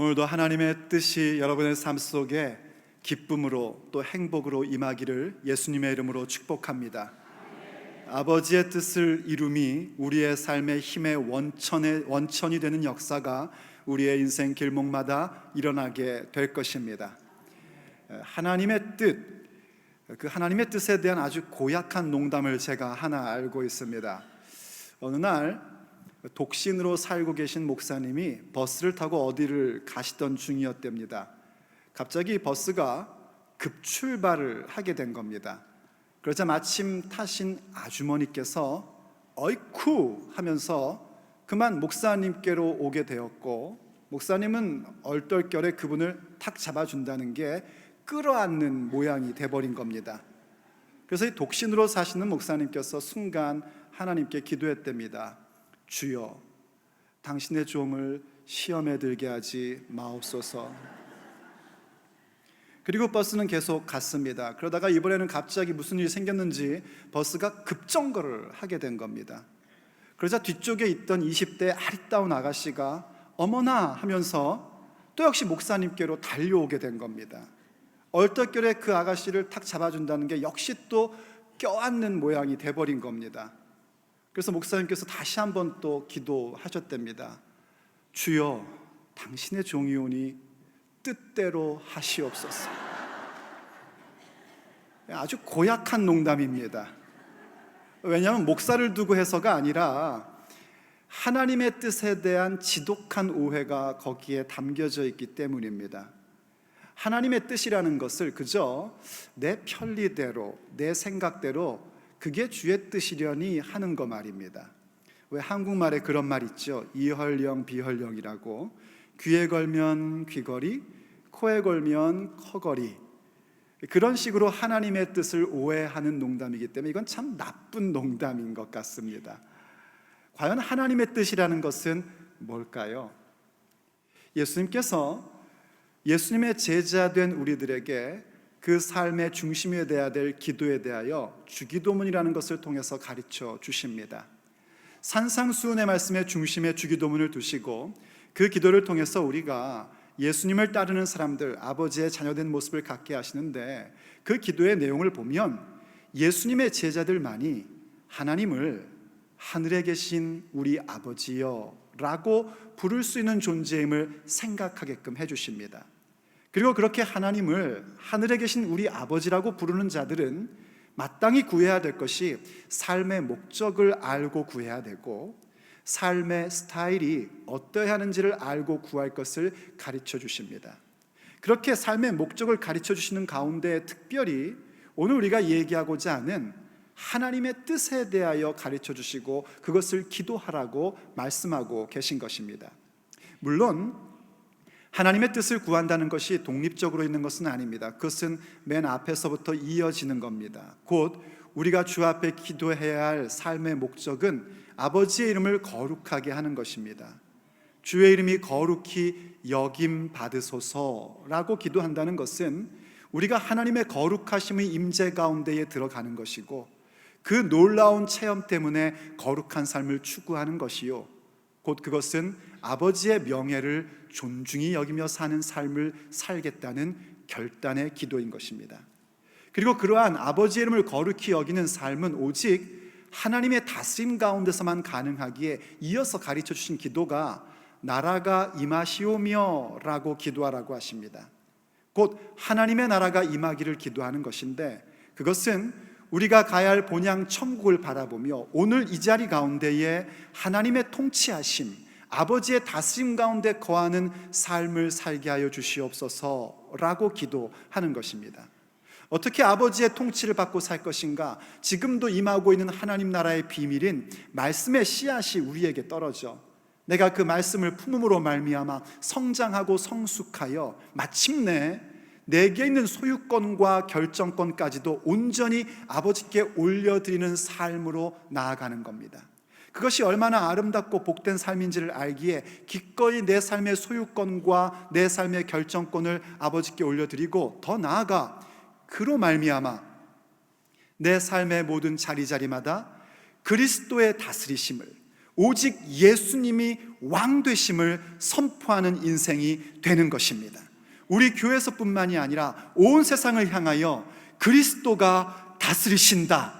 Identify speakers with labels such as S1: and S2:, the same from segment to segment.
S1: 오늘도 하나님의 뜻이 여러분의 삶 속에 기쁨으로 또 행복으로 임하기를 예수님의 이름으로 축복합니다. 아버지의 뜻을 이룸이 우리의 삶의 힘의 원천이 되는 역사가 우리의 인생 길목마다 일어나게 될 것입니다. 하나님의 뜻, 그 하나님의 뜻에 대한 아주 고약한 농담을 제가 하나 알고 있습니다. 어느 날 독신으로 살고 계신 목사님이 버스를 타고 어디를 가시던 중이었답니다. 갑자기 버스가 급출발을 하게 된 겁니다. 그러자 마침 타신 아주머니께서 어이쿠 하면서 그만 목사님께로 오게 되었고, 목사님은 얼떨결에 그분을 탁 잡아준다는 게 끌어안는 모양이 돼버린 겁니다. 그래서 이 독신으로 사시는 목사님께서 순간 하나님께 기도했답니다. 주여, 당신의 종을 시험에 들게 하지 마옵소서. 그리고 버스는 계속 갔습니다. 그러다가 이번에는 갑자기 무슨 일이 생겼는지 버스가 급정거를 하게 된 겁니다. 그러자 뒤쪽에 있던 20대 아리따운 아가씨가 어머나 하면서 또 역시 목사님께로 달려오게 된 겁니다. 얼떨결에 그 아가씨를 탁 잡아준다는 게 역시 또 껴안는 모양이 돼버린 겁니다. 그래서 목사님께서 다시 한번 또 기도하셨답니다. 주여, 당신의 종이오니 뜻대로 하시옵소서. 아주 고약한 농담입니다. 왜냐하면 목사를 두고 해서가 아니라 하나님의 뜻에 대한 지독한 오해가 거기에 담겨져 있기 때문입니다. 하나님의 뜻이라는 것을 그저 내 편리대로, 내 생각대로 그게 주의 뜻이려니 하는 거 말입니다. 왜 한국말에 그런 말 있죠? 이헐령 비헐령이라고. 귀에 걸면 귀걸이, 코에 걸면 커걸이. 그런 식으로 하나님의 뜻을 오해하는 농담이기 때문에 이건 참 나쁜 농담인 것 같습니다. 과연 하나님의 뜻이라는 것은 뭘까요? 예수님께서 예수님의 제자된 우리들에게 그 삶의 중심에 돼야 될 기도에 대하여 주기도문이라는 것을 통해서 가르쳐 주십니다. 산상수훈의 말씀의 중심에 주기도문을 두시고 그 기도를 통해서 우리가 예수님을 따르는 사람들, 아버지의 자녀된 모습을 갖게 하시는데, 그 기도의 내용을 보면 예수님의 제자들만이 하나님을 하늘에 계신 우리 아버지여 라고 부를 수 있는 존재임을 생각하게끔 해주십니다. 그리고 그렇게 하나님을 하늘에 계신 우리 아버지라고 부르는 자들은 마땅히 구해야 될 것이 삶의 목적을 알고 구해야 되고, 삶의 스타일이 어떠해야 하는지를 알고 구할 것을 가르쳐 주십니다. 그렇게 삶의 목적을 가르쳐 주시는 가운데 특별히 오늘 우리가 얘기하고자 하는 하나님의 뜻에 대하여 가르쳐 주시고 그것을 기도하라고 말씀하고 계신 것입니다. 물론 하나님의 뜻을 구한다는 것이 독립적으로 있는 것은 아닙니다. 그것은 맨 앞에서부터 이어지는 겁니다. 곧 우리가 주 앞에 기도해야 할 삶의 목적은 아버지의 이름을 거룩하게 하는 것입니다. 주의 이름이 거룩히 여김 받으소서라고 기도한다는 것은 우리가 하나님의 거룩하심의 임재 가운데에 들어가는 것이고, 그 놀라운 체험 때문에 거룩한 삶을 추구하는 것이요, 곧 그것은 아버지의 명예를 존중히 여기며 사는 삶을 살겠다는 결단의 기도인 것입니다. 그리고 그러한 아버지의 이름을 거룩히 여기는 삶은 오직 하나님의 다스림 가운데서만 가능하기에 이어서 가르쳐 주신 기도가 나라가 임하시오며 라고 기도하라고 하십니다. 곧 하나님의 나라가 임하기를 기도하는 것인데, 그것은 우리가 가야 할 본향 천국을 바라보며 오늘 이 자리 가운데에 하나님의 통치하심, 아버지의 다스림 가운데 거하는 삶을 살게 하여 주시옵소서라고 기도하는 것입니다. 어떻게 아버지의 통치를 받고 살 것인가? 지금도 임하고 있는 하나님 나라의 비밀인 말씀의 씨앗이 우리에게 떨어져 내가 그 말씀을 품음으로 말미암아 성장하고 성숙하여 마침내 내게 있는 소유권과 결정권까지도 온전히 아버지께 올려드리는 삶으로 나아가는 겁니다. 그것이 얼마나 아름답고 복된 삶인지를 알기에 기꺼이 내 삶의 소유권과 내 삶의 결정권을 아버지께 올려드리고, 더 나아가 그로 말미암아 내 삶의 모든 자리자리마다 그리스도의 다스리심을, 오직 예수님이 왕 되심을 선포하는 인생이 되는 것입니다. 우리 교회에서뿐만이 아니라 온 세상을 향하여 그리스도가 다스리신다,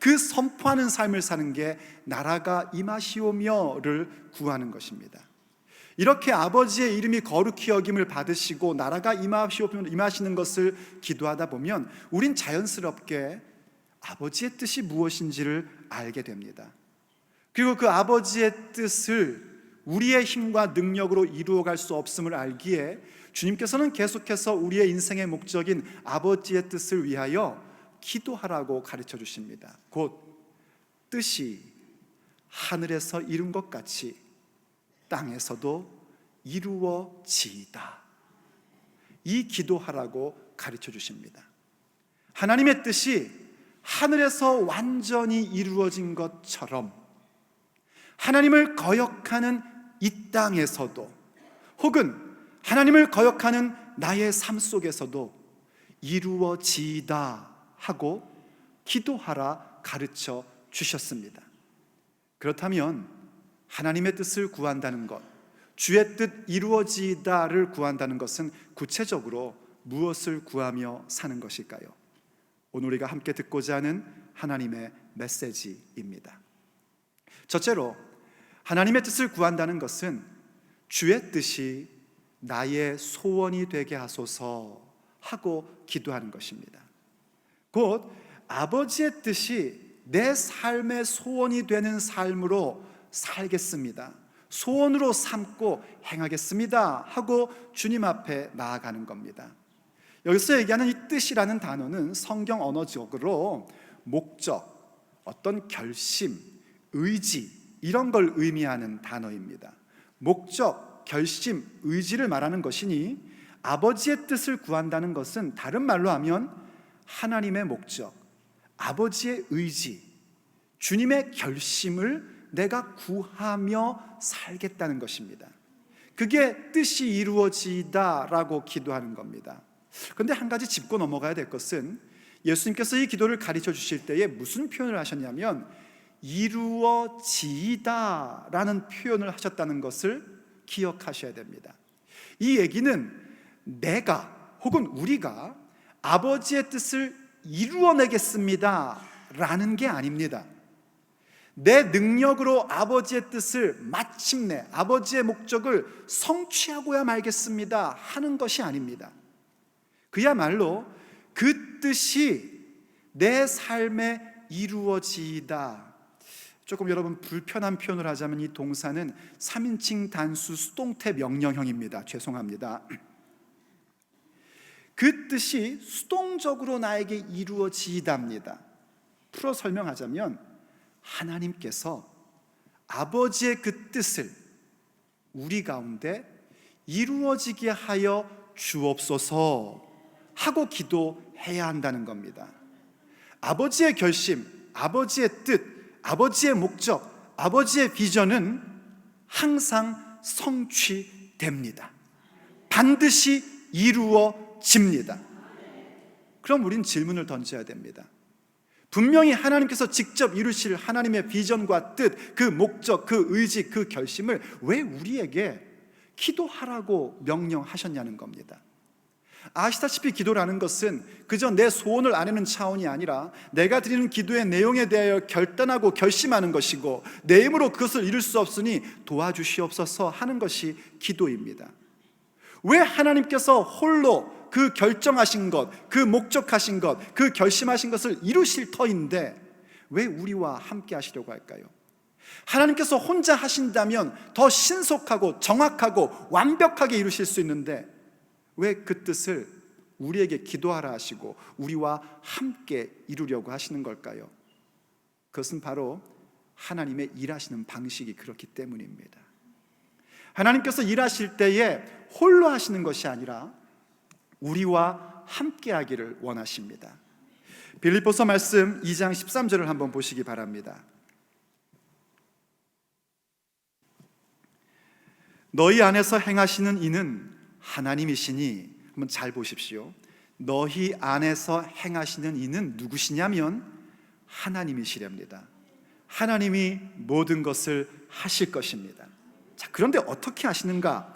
S1: 그 선포하는 삶을 사는 게 나라가 임하시오며를 구하는 것입니다. 이렇게 아버지의 이름이 거룩히 여김을 받으시고 나라가 임하시는 것을 기도하다 보면 우린 자연스럽게 아버지의 뜻이 무엇인지를 알게 됩니다. 그리고 그 아버지의 뜻을 우리의 힘과 능력으로 이루어갈 수 없음을 알기에 주님께서는 계속해서 우리의 인생의 목적인 아버지의 뜻을 위하여 기도하라고 가르쳐 주십니다. 곧 뜻이 하늘에서 이룬 것 같이 땅에서도 이루어지이다, 이 기도하라고 가르쳐 주십니다. 하나님의 뜻이 하늘에서 완전히 이루어진 것처럼 하나님을 거역하는 이 땅에서도, 혹은 하나님을 거역하는 나의 삶 속에서도 이루어지이다 하고 기도하라 가르쳐 주셨습니다. 그렇다면 하나님의 뜻을 구한다는 것, 주의 뜻 이루어지이다를 구한다는 것은 구체적으로 무엇을 구하며 사는 것일까요? 오늘 우리가 함께 듣고자 하는 하나님의 메시지입니다. 첫째로, 하나님의 뜻을 구한다는 것은 주의 뜻이 나의 소원이 되게 하소서 하고 기도하는 것입니다. 곧 아버지의 뜻이 내 삶의 소원이 되는 삶으로 살겠습니다, 소원으로 삼고 행하겠습니다 하고 주님 앞에 나아가는 겁니다. 여기서 얘기하는 이 뜻이라는 단어는 성경 언어적으로 목적, 어떤 결심, 의지, 이런 걸 의미하는 단어입니다. 목적, 결심, 의지를 말하는 것이니 아버지의 뜻을 구한다는 것은 다른 말로 하면 하나님의 목적, 아버지의 의지, 주님의 결심을 내가 구하며 살겠다는 것입니다. 그게 뜻이 이루어지다라고 기도하는 겁니다. 그런데 한 가지 짚고 넘어가야 될 것은 예수님께서 이 기도를 가르쳐 주실 때에 무슨 표현을 하셨냐면 이루어지다라는 표현을 하셨다는 것을 기억하셔야 됩니다. 이 얘기는 내가 혹은 우리가 아버지의 뜻을 이루어내겠습니다 라는 게 아닙니다. 내 능력으로 아버지의 뜻을 마침내 아버지의 목적을 성취하고야 말겠습니다 하는 것이 아닙니다. 그야말로 그 뜻이 내 삶에 이루어지다. 조금 여러분 불편한 표현을 하자면 이 동사는 3인칭 단수 수동태 명령형입니다. 죄송합니다. 그 뜻이 수동적으로 나에게 이루어지답니다. 풀어 설명하자면 하나님께서 아버지의 그 뜻을 우리 가운데 이루어지게 하여 주옵소서 하고 기도해야 한다는 겁니다. 아버지의 결심, 아버지의 뜻, 아버지의 목적, 아버지의 비전은 항상 성취됩니다. 반드시 이루어집니다. 그럼 우린 질문을 던져야 됩니다. 분명히 하나님께서 직접 이루실 하나님의 비전과 뜻, 그 목적, 그 의지, 그 결심을 왜 우리에게 기도하라고 명령하셨냐는 겁니다. 아시다시피 기도라는 것은 그저 내 소원을 아뢰는 차원이 아니라 내가 드리는 기도의 내용에 대하여 결단하고 결심하는 것이고 내 힘으로 그것을 이룰 수 없으니 도와주시옵소서 하는 것이 기도입니다. 왜 하나님께서 홀로 그 결정하신 것, 그 목적하신 것, 그 결심하신 것을 이루실 터인데 왜 우리와 함께 하시려고 할까요? 하나님께서 혼자 하신다면 더 신속하고 정확하고 완벽하게 이루실 수 있는데 왜 그 뜻을 우리에게 기도하라 하시고 우리와 함께 이루려고 하시는 걸까요? 그것은 바로 하나님의 일하시는 방식이 그렇기 때문입니다. 하나님께서 일하실 때에 홀로 하시는 것이 아니라 우리와 함께 하기를 원하십니다. 빌립보서 말씀 2장 13절을 한번 보시기 바랍니다. 너희 안에서 행하시는 이는 하나님이시니, 한번 잘 보십시오. 너희 안에서 행하시는 이는 누구시냐면 하나님이시랍니다. 하나님이 모든 것을 하실 것입니다. 자, 그런데 어떻게 하시는가?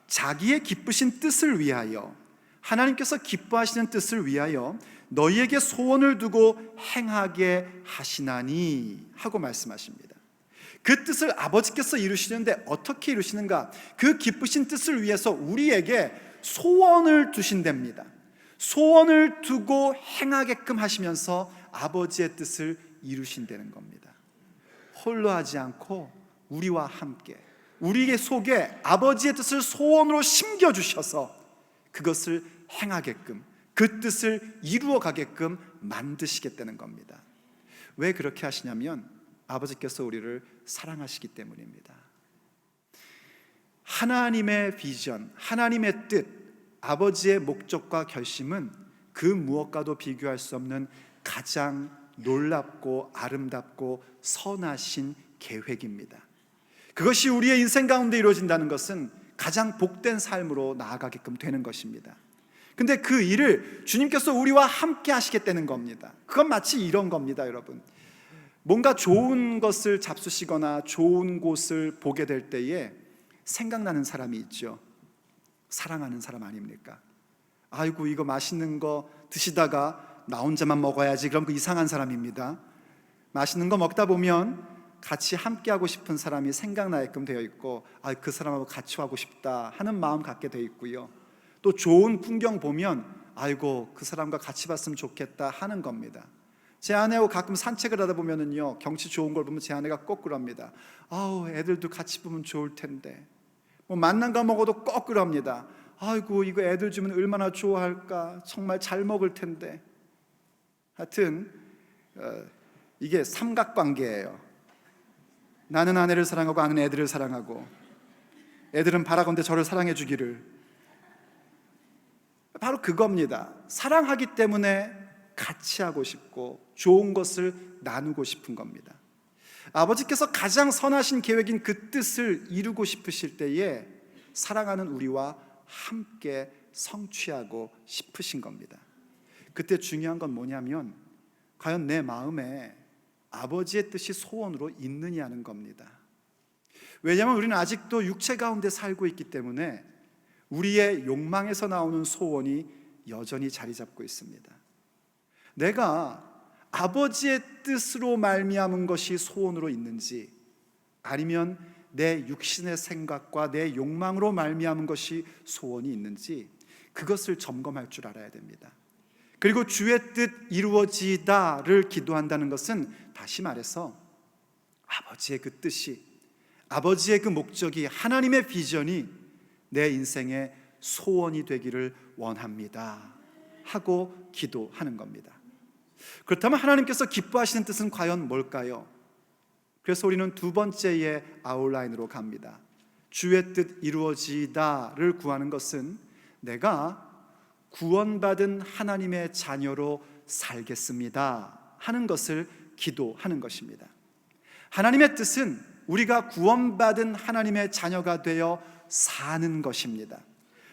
S1: 자기의 기쁘신 뜻을 위하여, 하나님께서 기뻐하시는 뜻을 위하여 너희에게 소원을 두고 행하게 하시나니 하고 말씀하십니다. 그 뜻을 아버지께서 이루시는데 어떻게 이루시는가? 그 기쁘신 뜻을 위해서 우리에게 소원을 두신답니다. 소원을 두고 행하게끔 하시면서 아버지의 뜻을 이루신다는 겁니다. 홀로 하지 않고 우리와 함께, 우리의 속에 아버지의 뜻을 소원으로 심겨주셔서 그것을 행하게끔, 그 뜻을 이루어 가게끔 만드시겠다는 겁니다. 왜 그렇게 하시냐면 아버지께서 우리를 사랑하시기 때문입니다. 하나님의 비전, 하나님의 뜻, 아버지의 목적과 결심은 그 무엇과도 비교할 수 없는 가장 놀랍고 아름답고 선하신 계획입니다. 그것이 우리의 인생 가운데 이루어진다는 것은 가장 복된 삶으로 나아가게끔 되는 것입니다. 근데 그 일을 주님께서 우리와 함께 하시겠다는 겁니다. 그건 마치 이런 겁니다, 여러분. 뭔가 좋은 것을 잡수시거나 좋은 곳을 보게 될 때에 생각나는 사람이 있죠. 사랑하는 사람 아닙니까? 아이고, 이거 맛있는 거 드시다가 나 혼자만 먹어야지, 그럼 그 이상한 사람입니다. 맛있는 거 먹다 보면 같이 함께 하고 싶은 사람이 생각나게끔 되어 있고, 그 사람하고 같이 하고 싶다 하는 마음 갖게 되어 있고요. 또 좋은 풍경 보면 아이고, 그 사람과 같이 봤으면 좋겠다 하는 겁니다. 제 아내하고 가끔 산책을 하다 보면은요, 경치 좋은 걸 보면 제 아내가 꼭 그럽니다. 애들도 같이 보면 좋을 텐데. 뭐 만난 거 먹어도 꼭 그럽니다. 아이고, 이거 애들 주면 얼마나 좋아할까, 정말 잘 먹을 텐데. 하여튼 이게 삼각관계예요. 나는 아내를 사랑하고 아내는 애들을 사랑하고, 애들은 바라건대 저를 사랑해 주기를. 바로 그겁니다. 사랑하기 때문에 같이 하고 싶고 좋은 것을 나누고 싶은 겁니다. 아버지께서 가장 선하신 계획인 그 뜻을 이루고 싶으실 때에 사랑하는 우리와 함께 성취하고 싶으신 겁니다. 그때 중요한 건 뭐냐면 과연 내 마음에 아버지의 뜻이 소원으로 있느냐는 겁니다. 왜냐하면 우리는 아직도 육체 가운데 살고 있기 때문에 우리의 욕망에서 나오는 소원이 여전히 자리 잡고 있습니다. 내가 아버지의 뜻으로 말미암은 것이 소원으로 있는지, 아니면 내 육신의 생각과 내 욕망으로 말미암은 것이 소원이 있는지, 그것을 점검할 줄 알아야 됩니다. 그리고 주의 뜻 이루어지다를 기도한다는 것은 다시 말해서 아버지의 그 뜻이, 아버지의 그 목적이, 하나님의 비전이 내 인생의 소원이 되기를 원합니다 하고 기도하는 겁니다. 그렇다면 하나님께서 기뻐하시는 뜻은 과연 뭘까요? 그래서 우리는 두 번째의 아웃라인으로 갑니다. 주의 뜻 이루어지다를 구하는 것은 내가 구원받은 하나님의 자녀로 살겠습니다 하는 것을 기도하는 것입니다. 하나님의 뜻은 우리가 구원받은 하나님의 자녀가 되어 사는 것입니다.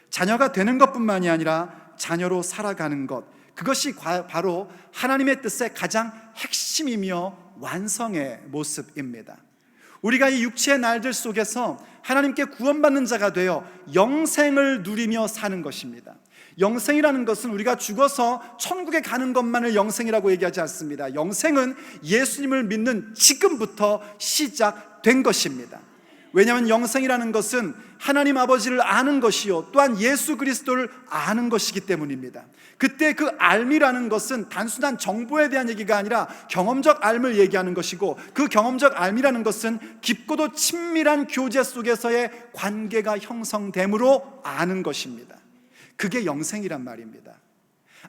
S1: 자녀가 되는 것뿐만이 아니라 자녀로 살아가는 것, 그것이 바로 하나님의 뜻의 가장 핵심이며 완성의 모습입니다. 우리가 이 육체의 날들 속에서 하나님께 구원받는 자가 되어 영생을 누리며 사는 것입니다. 영생이라는 것은 우리가 죽어서 천국에 가는 것만을 영생이라고 얘기하지 않습니다. 영생은 예수님을 믿는 지금부터 시작된 것입니다. 왜냐하면 영생이라는 것은 하나님 아버지를 아는 것이요, 또한 예수 그리스도를 아는 것이기 때문입니다. 그때 그 알미라는 것은 단순한 정보에 대한 얘기가 아니라 경험적 알을 얘기하는 것이고, 그 경험적 알미라는 것은 깊고도 친밀한 교제 속에서의 관계가 형성됨으로 아는 것입니다. 그게 영생이란 말입니다.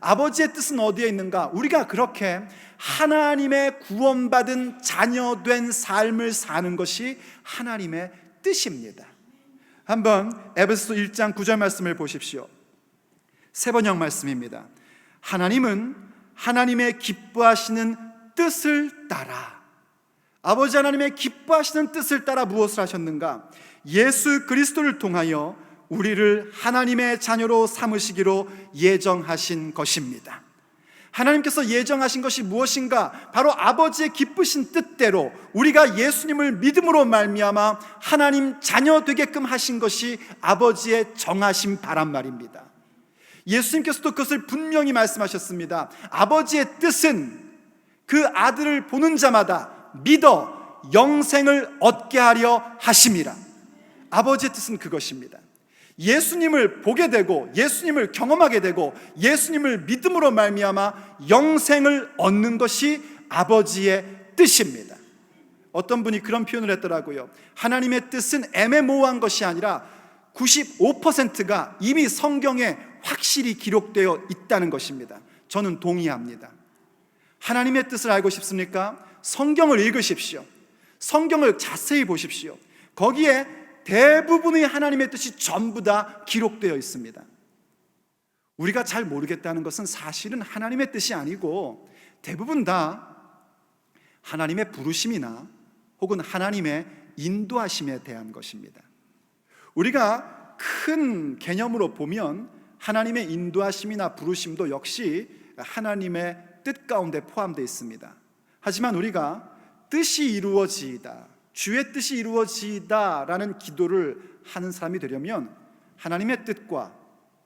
S1: 아버지의 뜻은 어디에 있는가? 우리가 그렇게 하나님의 구원받은 자녀된 삶을 사는 것이 하나님의 뜻입니다. 한번 에베소서 1장 9절 말씀을 보십시오. 세 번역 말씀입니다. 하나님은 하나님의 기뻐하시는 뜻을 따라, 아버지 하나님의 기뻐하시는 뜻을 따라 무엇을 하셨는가? 예수 그리스도를 통하여 우리를 하나님의 자녀로 삼으시기로 예정하신 것입니다. 하나님께서 예정하신 것이 무엇인가? 바로 아버지의 기쁘신 뜻대로 우리가 예수님을 믿음으로 말미암아 하나님 자녀 되게끔 하신 것이 아버지의 정하신 바란 말입니다. 예수님께서도 그것을 분명히 말씀하셨습니다. 아버지의 뜻은 그 아들을 보는 자마다 믿어 영생을 얻게 하려 하심이라. 아버지의 뜻은 그것입니다. 예수님을 보게 되고 예수님을 경험하게 되고 예수님을 믿음으로 말미암아 영생을 얻는 것이 아버지의 뜻입니다. 어떤 분이 그런 표현을 했더라고요. 하나님의 뜻은 애매모호한 것이 아니라 95%가 이미 성경에 확실히 기록되어 있다는 것입니다. 저는 동의합니다. 하나님의 뜻을 알고 싶습니까? 성경을 읽으십시오. 성경을 자세히 보십시오. 거기에 대부분의 하나님의 뜻이 전부 다 기록되어 있습니다. 우리가 잘 모르겠다는 것은 사실은 하나님의 뜻이 아니고 대부분 다 하나님의 부르심이나 혹은 하나님의 인도하심에 대한 것입니다. 우리가 큰 개념으로 보면 하나님의 인도하심이나 부르심도 역시 하나님의 뜻 가운데 포함되어 있습니다. 하지만 우리가 뜻이 이루어지이다, 주의 뜻이 이루어지이다 라는 기도를 하는 사람이 되려면 하나님의 뜻과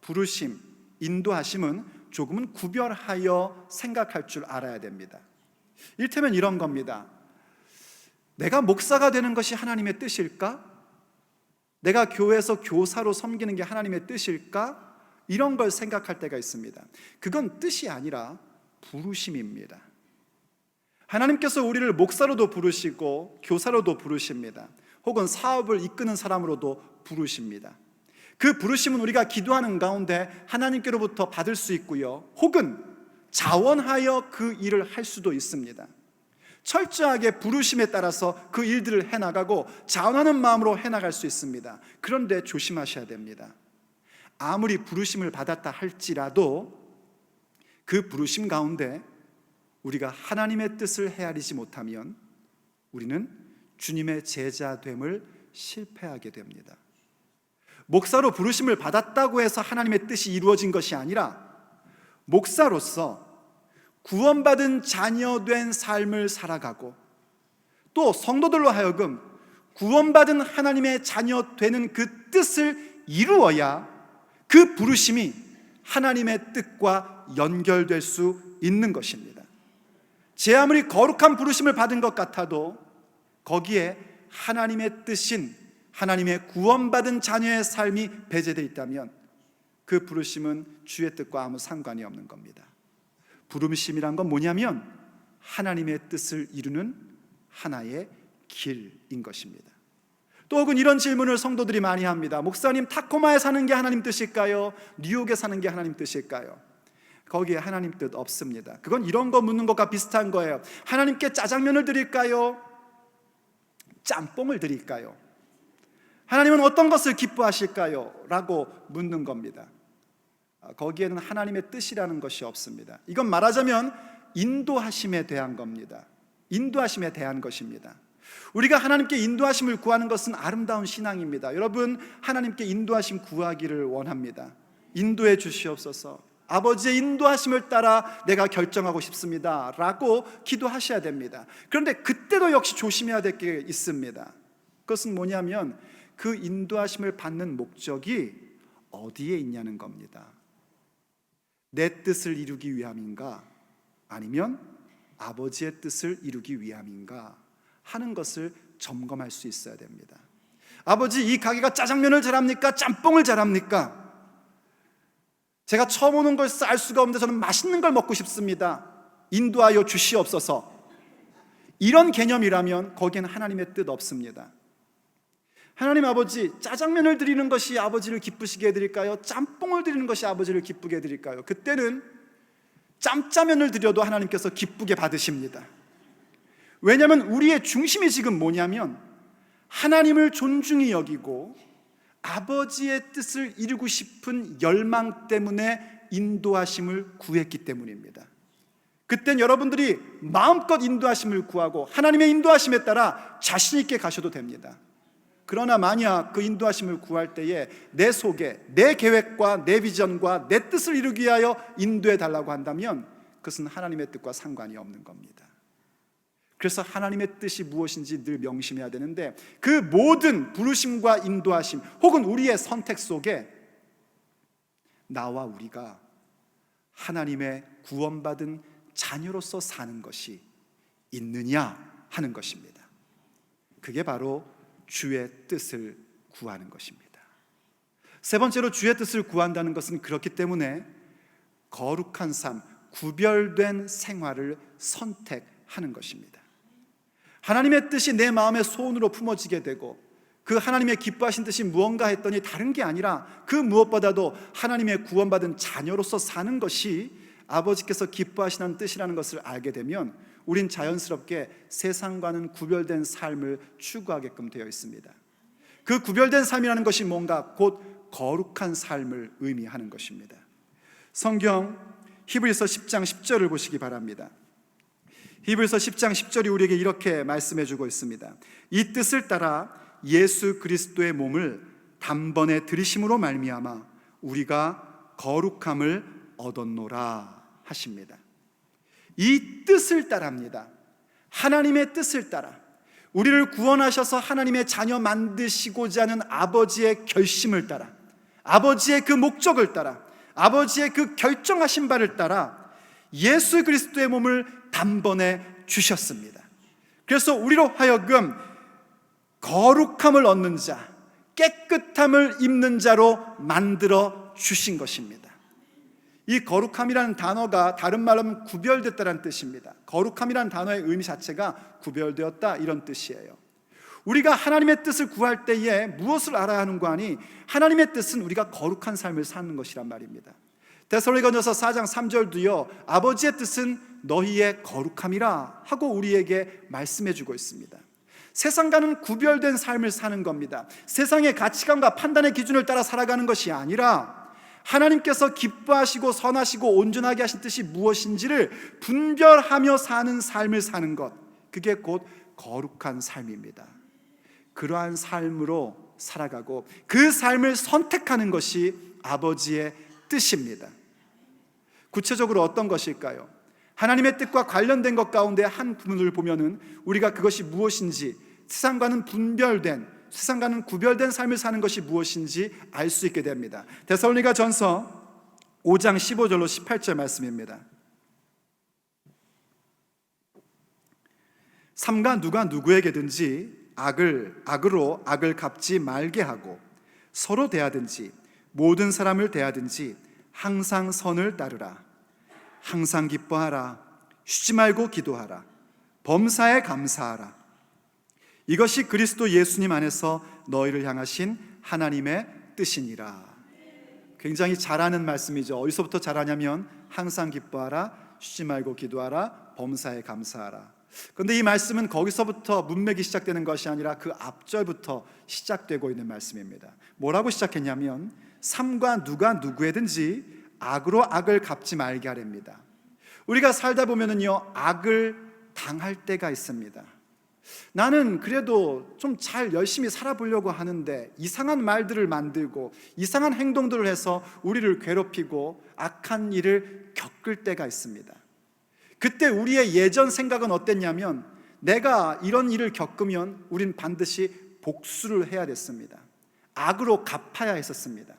S1: 부르심, 인도하심은 조금은 구별하여 생각할 줄 알아야 됩니다. 이를테면 이런 겁니다. 내가 목사가 되는 것이 하나님의 뜻일까? 내가 교회에서 교사로 섬기는 게 하나님의 뜻일까? 이런 걸 생각할 때가 있습니다. 그건 뜻이 아니라 부르심입니다. 하나님께서 우리를 목사로도 부르시고 교사로도 부르십니다. 혹은 사업을 이끄는 사람으로도 부르십니다. 그 부르심은 우리가 기도하는 가운데 하나님께로부터 받을 수 있고요, 혹은 자원하여 그 일을 할 수도 있습니다. 철저하게 부르심에 따라서 그 일들을 해나가고 자원하는 마음으로 해나갈 수 있습니다. 그런데 조심하셔야 됩니다. 아무리 부르심을 받았다 할지라도 그 부르심 가운데 우리가 하나님의 뜻을 헤아리지 못하면 우리는 주님의 제자됨을 실패하게 됩니다. 목사로 부르심을 받았다고 해서 하나님의 뜻이 이루어진 것이 아니라 목사로서 구원받은 자녀된 삶을 살아가고 또 성도들로 하여금 구원받은 하나님의 자녀 되는 그 뜻을 이루어야 그 부르심이 하나님의 뜻과 연결될 수 있는 것입니다. 제 아무리 거룩한 부르심을 받은 것 같아도 거기에 하나님의 뜻인 하나님의 구원받은 자녀의 삶이 배제되어 있다면 그 부르심은 주의 뜻과 아무 상관이 없는 겁니다. 부르심이란 건 뭐냐면 하나님의 뜻을 이루는 하나의 길인 것입니다. 또 혹은 이런 질문을 성도들이 많이 합니다. 목사님, 타코마에 사는 게 하나님 뜻일까요? 뉴욕에 사는 게 하나님 뜻일까요? 거기에 하나님 뜻 없습니다. 그건 이런 거 묻는 것과 비슷한 거예요. 하나님께 짜장면을 드릴까요? 짬뽕을 드릴까요? 하나님은 어떤 것을 기뻐하실까요? 라고 묻는 겁니다. 거기에는 하나님의 뜻이라는 것이 없습니다. 이건 말하자면 인도하심에 대한 겁니다. 인도하심에 대한 것입니다. 우리가 하나님께 인도하심을 구하는 것은 아름다운 신앙입니다. 여러분, 하나님께 인도하심 구하기를 원합니다. 인도해 주시옵소서. 아버지의 인도하심을 따라 내가 결정하고 싶습니다 라고 기도하셔야 됩니다. 그런데 그때도 역시 조심해야 될 게 있습니다. 그것은 뭐냐면 그 인도하심을 받는 목적이 어디에 있냐는 겁니다. 내 뜻을 이루기 위함인가? 아니면 아버지의 뜻을 이루기 위함인가? 하는 것을 점검할 수 있어야 됩니다. 아버지, 이 가게가 짜장면을 잘합니까? 짬뽕을 잘합니까? 제가 처음 오는 걸 알 수가 없는데 저는 맛있는 걸 먹고 싶습니다. 인도하여 주시옵소서. 이런 개념이라면 거기에는 하나님의 뜻 없습니다. 하나님 아버지, 짜장면을 드리는 것이 아버지를 기쁘시게 해드릴까요? 짬뽕을 드리는 것이 아버지를 기쁘게 해드릴까요? 그때는 짬짜면을 드려도 하나님께서 기쁘게 받으십니다. 왜냐하면 우리의 중심이 지금 뭐냐면 하나님을 존중히 여기고 아버지의 뜻을 이루고 싶은 열망 때문에 인도하심을 구했기 때문입니다. 그땐 여러분들이 마음껏 인도하심을 구하고 하나님의 인도하심에 따라 자신 있게 가셔도 됩니다. 그러나 만약 그 인도하심을 구할 때에 내 속에 내 계획과 내 비전과 내 뜻을 이루기 위하여 인도해 달라고 한다면 그것은 하나님의 뜻과 상관이 없는 겁니다. 그래서 하나님의 뜻이 무엇인지 늘 명심해야 되는데, 그 모든 부르심과 인도하심 혹은 우리의 선택 속에 나와 우리가 하나님의 구원받은 자녀로서 사는 것이 있느냐 하는 것입니다. 그게 바로 주의 뜻을 구하는 것입니다. 세 번째로 주의 뜻을 구한다는 것은 그렇기 때문에 거룩한 삶, 구별된 생활을 선택하는 것입니다. 하나님의 뜻이 내 마음의 소원으로 품어지게 되고 그 하나님의 기뻐하신 뜻이 무언가 했더니 다른 게 아니라 그 무엇보다도 하나님의 구원받은 자녀로서 사는 것이 아버지께서 기뻐하시는 뜻이라는 것을 알게 되면 우린 자연스럽게 세상과는 구별된 삶을 추구하게끔 되어 있습니다. 그 구별된 삶이라는 것이 뭔가 곧 거룩한 삶을 의미하는 것입니다. 성경 히브리서 10장 10절을 보시기 바랍니다. 히브리서 10장 10절이 우리에게 이렇게 말씀해 주고 있습니다. 이 뜻을 따라 예수 그리스도의 몸을 단번에 들이심으로 말미암아 우리가 거룩함을 얻었노라 하십니다. 이 뜻을 따라합니다. 하나님의 뜻을 따라 우리를 구원하셔서 하나님의 자녀 만드시고자 하는 아버지의 결심을 따라, 아버지의 그 목적을 따라, 아버지의 그 결정하신 바를 따라 예수 그리스도의 몸을 단번에 주셨습니다. 그래서 우리로 하여금 거룩함을 얻는 자, 깨끗함을 입는 자로 만들어 주신 것입니다. 이 거룩함이라는 단어가 다른 말로 하면 구별됐다는 뜻입니다. 거룩함이라는 단어의 의미 자체가 구별되었다 이런 뜻이에요. 우리가 하나님의 뜻을 구할 때에 무엇을 알아야 하는 거 아니? 하나님의 뜻은 우리가 거룩한 삶을 사는 것이란 말입니다. 데살로니가전서 4장 3절도요, 아버지의 뜻은 너희의 거룩함이라 하고 우리에게 말씀해 주고 있습니다. 세상과는 구별된 삶을 사는 겁니다. 세상의 가치관과 판단의 기준을 따라 살아가는 것이 아니라 하나님께서 기뻐하시고 선하시고 온전하게 하신 뜻이 무엇인지를 분별하며 사는 삶을 사는 것, 그게 곧 거룩한 삶입니다. 그러한 삶으로 살아가고 그 삶을 선택하는 것이 아버지의 뜻입니다. 구체적으로 어떤 것일까요? 하나님의 뜻과 관련된 것 가운데 한 부분을 보면은 우리가 그것이 무엇인지, 세상과는 분별된, 세상과는 구별된 삶을 사는 것이 무엇인지 알 수 있게 됩니다. 데살로니가전서 5장 15절로 18절 말씀입니다. 삼가 누가 누구에게든지 악으로 악을 갚지 말게 하고 서로 대하든지 모든 사람을 대하든지 항상 선을 따르라. 항상 기뻐하라. 쉬지 말고 기도하라. 범사에 감사하라. 이것이 그리스도 예수님 안에서 너희를 향하신 하나님의 뜻이니라. 굉장히 잘하는 말씀이죠. 어디서부터 잘하냐면 항상 기뻐하라, 쉬지 말고 기도하라, 범사에 감사하라. 그런데 이 말씀은 거기서부터 문맥이 시작되는 것이 아니라 그 앞절부터 시작되고 있는 말씀입니다. 뭐라고 시작했냐면 삼가 누가 누구에든지 악으로 악을 갚지 말게 하랍니다. 우리가 살다 보면은요, 악을 당할 때가 있습니다. 나는 그래도 좀 잘 열심히 살아보려고 하는데 이상한 말들을 만들고 이상한 행동들을 해서 우리를 괴롭히고 악한 일을 겪을 때가 있습니다. 그때 우리의 예전 생각은 어땠냐면 내가 이런 일을 겪으면 우린 반드시 복수를 해야 됐습니다. 악으로 갚아야 했었습니다.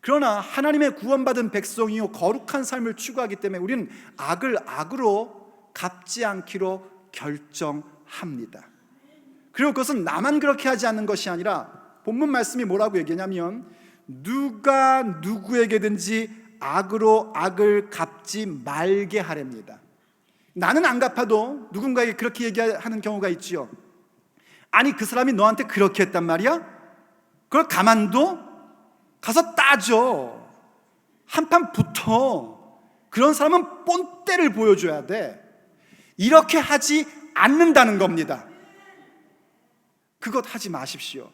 S1: 그러나 하나님의 구원받은 백성이요 거룩한 삶을 추구하기 때문에 우리는 악을 악으로 갚지 않기로 결정합니다. 그리고 그것은 나만 그렇게 하지 않는 것이 아니라 본문 말씀이 뭐라고 얘기하냐면 누가 누구에게든지 악으로 악을 갚지 말게 하랍니다. 나는 안 갚아도 누군가에게 그렇게 얘기하는 경우가 있지요. 아니 그 사람이 너한테 그렇게 했단 말이야? 그걸 가만둬? 가서 따져. 한판 붙어. 그런 사람은 본때를 보여줘야 돼. 이렇게 하지 않는다는 겁니다. 그것 하지 마십시오.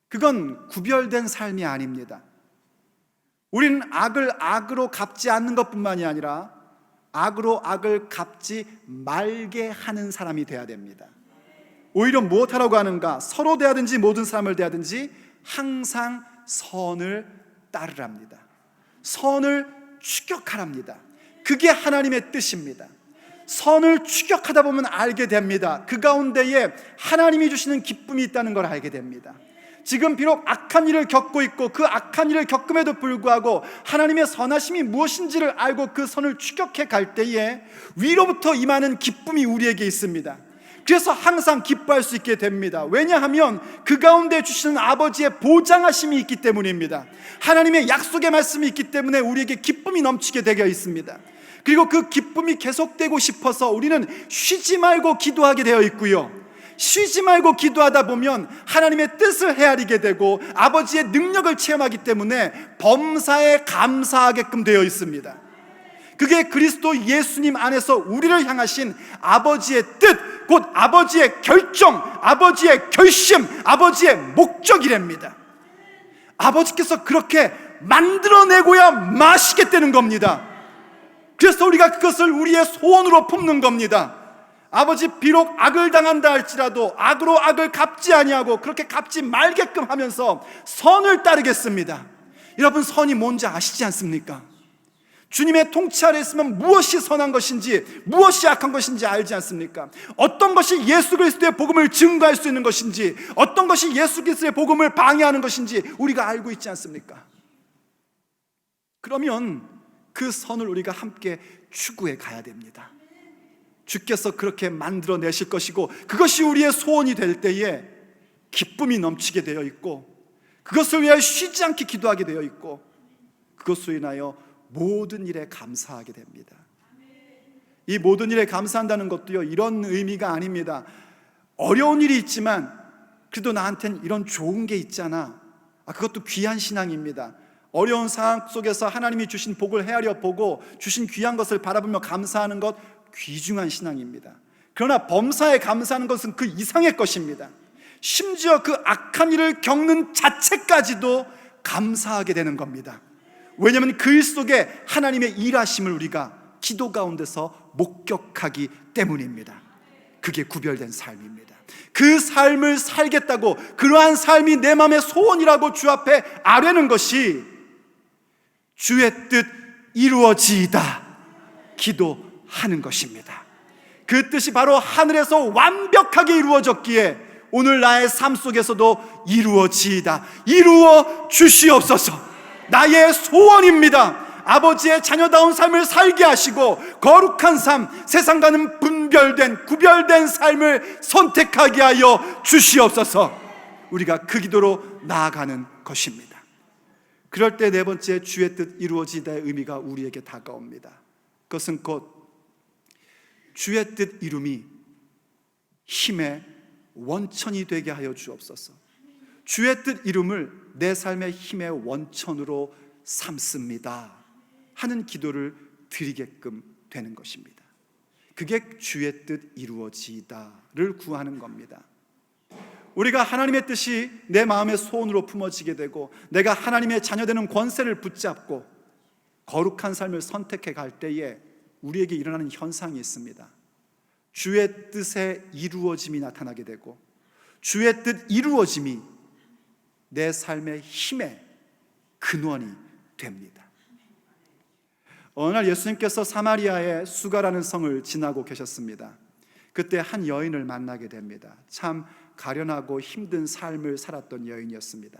S1: 그건 구별된 삶이 아닙니다. 우리는 악을 악으로 갚지 않는 것뿐만이 아니라 악으로 악을 갚지 말게 하는 사람이 돼야 됩니다. 오히려 무엇하라고 하는가? 서로 대하든지 모든 사람을 대하든지 항상 선을 따르랍니다. 선을 추격하랍니다. 그게 하나님의 뜻입니다. 선을 추격하다 보면 알게 됩니다. 그 가운데에 하나님이 주시는 기쁨이 있다는 걸 알게 됩니다. 지금 비록 악한 일을 겪고 있고 그 악한 일을 겪음에도 불구하고 하나님의 선하심이 무엇인지를 알고 그 선을 추격해 갈 때에 위로부터 임하는 기쁨이 우리에게 있습니다. 그래서 항상 기뻐할 수 있게 됩니다. 왜냐하면 그 가운데 주시는 아버지의 보장하심이 있기 때문입니다. 하나님의 약속의 말씀이 있기 때문에 우리에게 기쁨이 넘치게 되어 있습니다. 그리고 그 기쁨이 계속되고 싶어서 우리는 쉬지 말고 기도하게 되어 있고요, 쉬지 말고 기도하다 보면 하나님의 뜻을 헤아리게 되고 아버지의 능력을 체험하기 때문에 범사에 감사하게끔 되어 있습니다. 그게 그리스도 예수님 안에서 우리를 향하신 아버지의 뜻, 곧 아버지의 결정, 아버지의 결심, 아버지의 목적이랍니다. 아버지께서 그렇게 만들어내고야 마시겠다는 겁니다. 그래서 우리가 그것을 우리의 소원으로 품는 겁니다. 아버지, 비록 악을 당한다 할지라도 악으로 악을 갚지 아니하고 그렇게 갚지 말게끔 하면서 선을 따르겠습니다. 여러분, 선이 뭔지 아시지 않습니까? 주님의 통치 아래 있으면 무엇이 선한 것인지 무엇이 악한 것인지 알지 않습니까? 어떤 것이 예수 그리스도의 복음을 증거할 수 있는 것인지 어떤 것이 예수 그리스도의 복음을 방해하는 것인지 우리가 알고 있지 않습니까? 그러면 그 선을 우리가 함께 추구해 가야 됩니다. 주께서 그렇게 만들어내실 것이고 그것이 우리의 소원이 될 때에 기쁨이 넘치게 되어 있고 그것을 위하여 쉬지 않게 기도하게 되어 있고 그것으로 인하여 모든 일에 감사하게 됩니다. 이 모든 일에 감사한다는 것도요, 이런 의미가 아닙니다. 어려운 일이 있지만 그래도 나한테는 이런 좋은 게 있잖아, 그것도 귀한 신앙입니다. 어려운 상황 속에서 하나님이 주신 복을 헤아려 보고 주신 귀한 것을 바라보며 감사하는 것, 귀중한 신앙입니다. 그러나 범사에 감사하는 것은 그 이상의 것입니다. 심지어 그 악한 일을 겪는 자체까지도 감사하게 되는 겁니다. 왜냐하면 그 속에 하나님의 일하심을 우리가 기도 가운데서 목격하기 때문입니다. 그게 구별된 삶입니다. 그 삶을 살겠다고, 그러한 삶이 내 마음의 소원이라고 주 앞에 아뢰는 것이 주의 뜻 이루어지이다 기도하는 것입니다. 그 뜻이 바로 하늘에서 완벽하게 이루어졌기에 오늘 나의 삶 속에서도 이루어지이다, 이루어 주시옵소서. 나의 소원입니다. 아버지의 자녀다운 삶을 살게 하시고 거룩한 삶, 세상과는 분별된 구별된 삶을 선택하게 하여 주시옵소서. 우리가 그 기도로 나아가는 것입니다. 그럴 때 네 번째, 주의 뜻 이루어지다의 의미가 우리에게 다가옵니다. 그것은 곧 주의 뜻 이룸이 힘의 원천이 되게 하여 주옵소서. 주의 뜻 이룸을 내 삶의 힘의 원천으로 삼습니다 하는 기도를 드리게끔 되는 것입니다. 그게 주의 뜻 이루어지다를 구하는 겁니다. 우리가 하나님의 뜻이 내 마음의 소원으로 품어지게 되고 내가 하나님의 자녀되는 권세를 붙잡고 거룩한 삶을 선택해 갈 때에 우리에게 일어나는 현상이 있습니다. 주의 뜻의 이루어짐이 나타나게 되고 주의 뜻 이루어짐이 내 삶의 힘의 근원이 됩니다. 어느 날 예수님께서 사마리아의 수가라는 성을 지나고 계셨습니다. 그때 한 여인을 만나게 됩니다. 참 가련하고 힘든 삶을 살았던 여인이었습니다.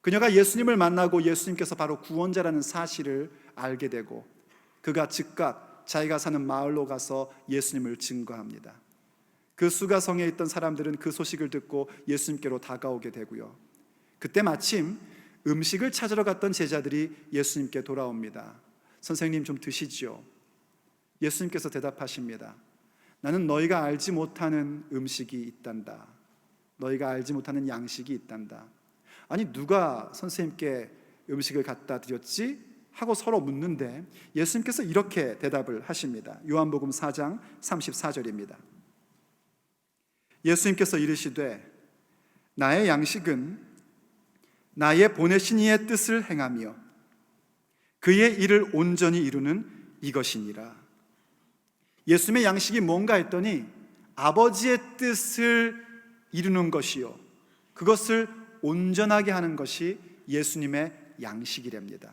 S1: 그녀가 예수님을 만나고 예수님께서 바로 구원자라는 사실을 알게 되고 그가 즉각 자기가 사는 마을로 가서 예수님을 증거합니다. 그 수가성에 있던 사람들은 그 소식을 듣고 예수님께로 다가오게 되고요, 그때 마침 음식을 찾으러 갔던 제자들이 예수님께 돌아옵니다. 선생님, 좀 드시지요. 예수님께서 대답하십니다. 나는 너희가 알지 못하는 음식이 있단다. 너희가 알지 못하는 양식이 있단다. 아니, 누가 선생님께 음식을 갖다 드렸지? 하고 서로 묻는데 예수님께서 이렇게 대답을 하십니다. 요한복음 4장 34절입니다. 예수님께서 이르시되 나의 양식은 나의 보내신 이의 뜻을 행하며 그의 일을 온전히 이루는 이것이니라. 예수님의 양식이 뭔가 했더니 아버지의 뜻을 이루는 것이요, 그것을 온전하게 하는 것이 예수님의 양식이랍니다.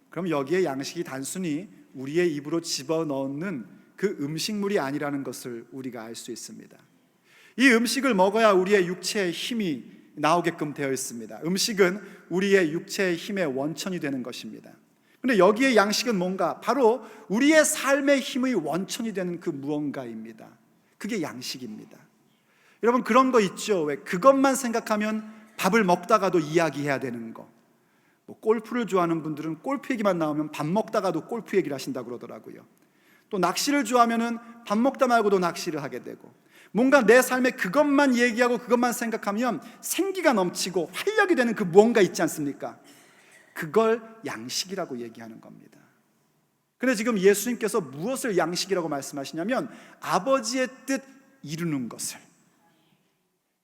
S1: 그럼 여기에 양식이 단순히 우리의 입으로 집어넣는 그 음식물이 아니라는 것을 우리가 알 수 있습니다. 이 음식을 먹어야 우리의 육체의 힘이 나오게끔 되어 있습니다. 음식은 우리의 육체의 힘의 원천이 되는 것입니다. 그런데 여기에 양식은 뭔가? 바로 우리의 삶의 힘의 원천이 되는 그 무언가입니다. 그게 양식입니다. 여러분, 그런 거 있죠? 왜 그것만 생각하면 밥을 먹다가도 이야기해야 되는 거. 골프를 좋아하는 분들은 골프 얘기만 나오면 밥 먹다가도 골프 얘기를 하신다고 그러더라고요. 또 낚시를 좋아하면은 밥 먹다 말고도 낚시를 하게 되고, 뭔가 내 삶에 그것만 얘기하고 그것만 생각하면 생기가 넘치고 활력이 되는 그 무언가 있지 않습니까? 그걸 양식이라고 얘기하는 겁니다. 그런데 지금 예수님께서 무엇을 양식이라고 말씀하시냐면 아버지의 뜻 이루는 것을,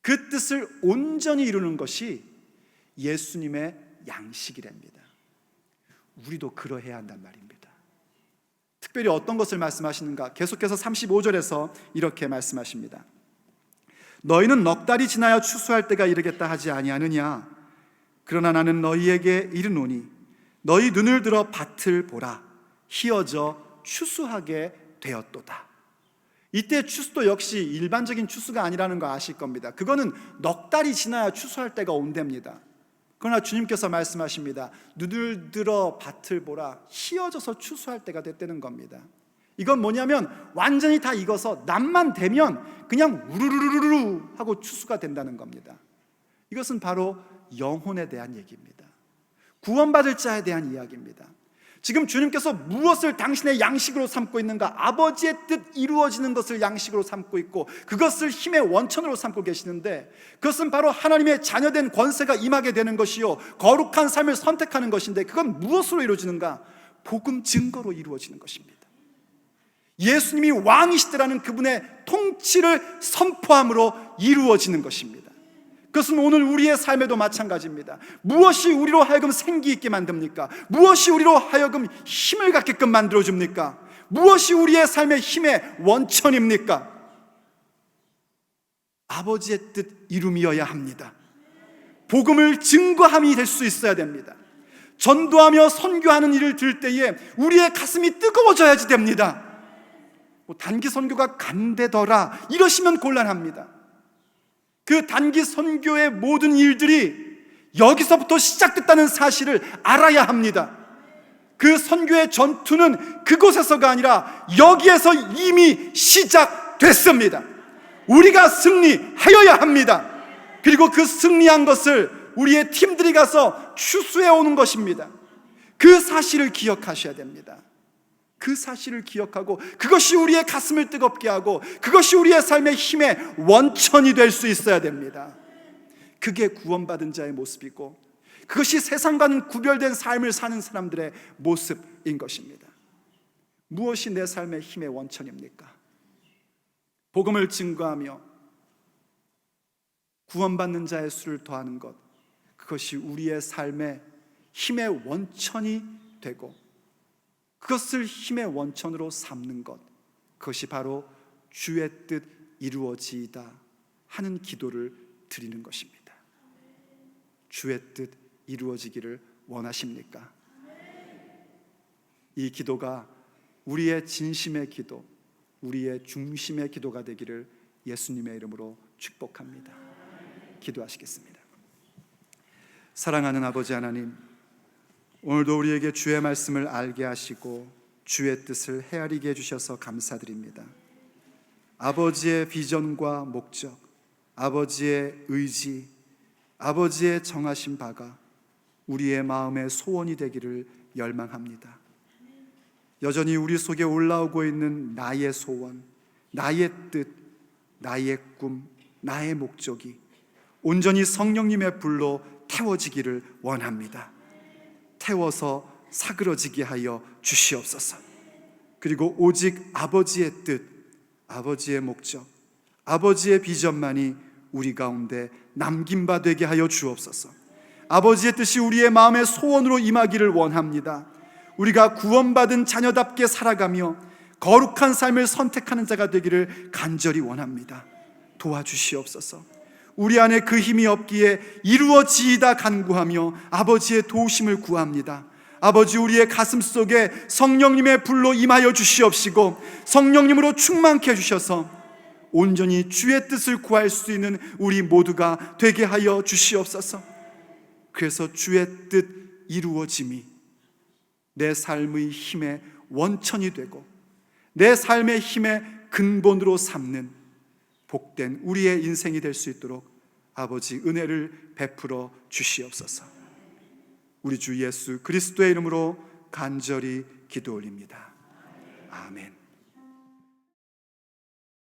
S1: 그 뜻을 온전히 이루는 것이 예수님의 양식이랍니다. 우리도 그러해야 한단 말입니다. 특별히 어떤 것을 말씀하시는가? 계속해서 35절에서 이렇게 말씀하십니다. 너희는 넉 달이 지나야 추수할 때가 이르겠다 하지 아니하느냐? 그러나 나는 너희에게 이르노니 너희 눈을 들어 밭을 보라. 희어져 추수하게 되었도다. 이때 추수도 역시 일반적인 추수가 아니라는 거 아실 겁니다. 그거는 넉 달이 지나야 추수할 때가 온답니다. 그러나 주님께서 말씀하십니다. 눈을 들어 밭을 보라. 희어져서 추수할 때가 됐다는 겁니다. 이건 뭐냐면 완전히 다 익어서 날만 되면 그냥 우르르르르 하고 추수가 된다는 겁니다. 이것은 바로 영혼에 대한 얘기입니다. 구원받을 자에 대한 이야기입니다. 지금 주님께서 무엇을 당신의 양식으로 삼고 있는가? 아버지의 뜻 이루어지는 것을 양식으로 삼고 있고 그것을 힘의 원천으로 삼고 계시는데, 그것은 바로 하나님의 자녀된 권세가 임하게 되는 것이요 거룩한 삶을 선택하는 것인데, 그건 무엇으로 이루어지는가? 복음 증거로 이루어지는 것입니다. 예수님이 왕이시더라는 그분의 통치를 선포함으로 이루어지는 것입니다. 그것은 오늘 우리의 삶에도 마찬가지입니다. 무엇이 우리로 하여금 생기 있게 만듭니까? 무엇이 우리로 하여금 힘을 갖게끔 만들어줍니까? 무엇이 우리의 삶의 힘의 원천입니까? 아버지의 뜻 이룸이어야 합니다. 복음을 증거함이 될 수 있어야 됩니다. 전도하며 선교하는 일을 들 때에 우리의 가슴이 뜨거워져야지 됩니다. 단기 선교가 간대더라 이러시면 곤란합니다. 그 단기 선교의 모든 일들이 여기서부터 시작됐다는 사실을 알아야 합니다. 그 선교의 전투는 그곳에서가 아니라 여기에서 이미 시작됐습니다. 우리가 승리하여야 합니다. 그리고 그 승리한 것을 우리의 팀들이 가서 추수해 오는 것입니다. 그 사실을 기억하셔야 됩니다. 그 사실을 기억하고 그것이 우리의 가슴을 뜨겁게 하고 그것이 우리의 삶의 힘의 원천이 될 수 있어야 됩니다. 그게 구원받은 자의 모습이고 그것이 세상과는 구별된 삶을 사는 사람들의 모습인 것입니다. 무엇이 내 삶의 힘의 원천입니까? 복음을 증거하며 구원받는 자의 수를 더하는 것, 그것이 우리의 삶의 힘의 원천이 되고 그것을 힘의 원천으로 삼는 것, 그것이 바로 주의 뜻 이루어지이다 하는 기도를 드리는 것입니다. 주의 뜻 이루어지기를 원하십니까? 이 기도가 우리의 진심의 기도, 우리의 중심의 기도가 되기를 예수님의 이름으로 축복합니다. 기도하시겠습니다. 사랑하는 아버지 하나님, 오늘도 우리에게 주의 말씀을 알게 하시고 주의 뜻을 헤아리게 해주셔서 감사드립니다. 아버지의 비전과 목적, 아버지의 의지, 아버지의 정하신 바가 우리의 마음의 소원이 되기를 열망합니다. 여전히 우리 속에 올라오고 있는 나의 소원, 나의 뜻, 나의 꿈, 나의 목적이 온전히 성령님의 불로 태워지기를 원합니다. 태워서 사그러지게 하여 주시옵소서. 그리고 오직 아버지의 뜻, 아버지의 목적, 아버지의 비전만이 우리 가운데 남긴 바 되게 하여 주옵소서. 아버지의 뜻이 우리의 마음의 소원으로 임하기를 원합니다. 우리가 구원받은 자녀답게 살아가며 거룩한 삶을 선택하는 자가 되기를 간절히 원합니다. 도와주시옵소서. 우리 안에 그 힘이 없기에 이루어지이다 간구하며 아버지의 도우심을 구합니다. 아버지, 우리의 가슴 속에 성령님의 불로 임하여 주시옵시고 성령님으로 충만케 해주셔서 온전히 주의 뜻을 구할 수 있는 우리 모두가 되게 하여 주시옵소서. 그래서 주의 뜻 이루어짐이 내 삶의 힘의 원천이 되고 내 삶의 힘의 근본으로 삼는 복된 우리의 인생이 될 수 있도록 아버지 은혜를 베풀어 주시옵소서. 우리 주 예수 그리스도의 이름으로 간절히 기도 올립니다. 아멘.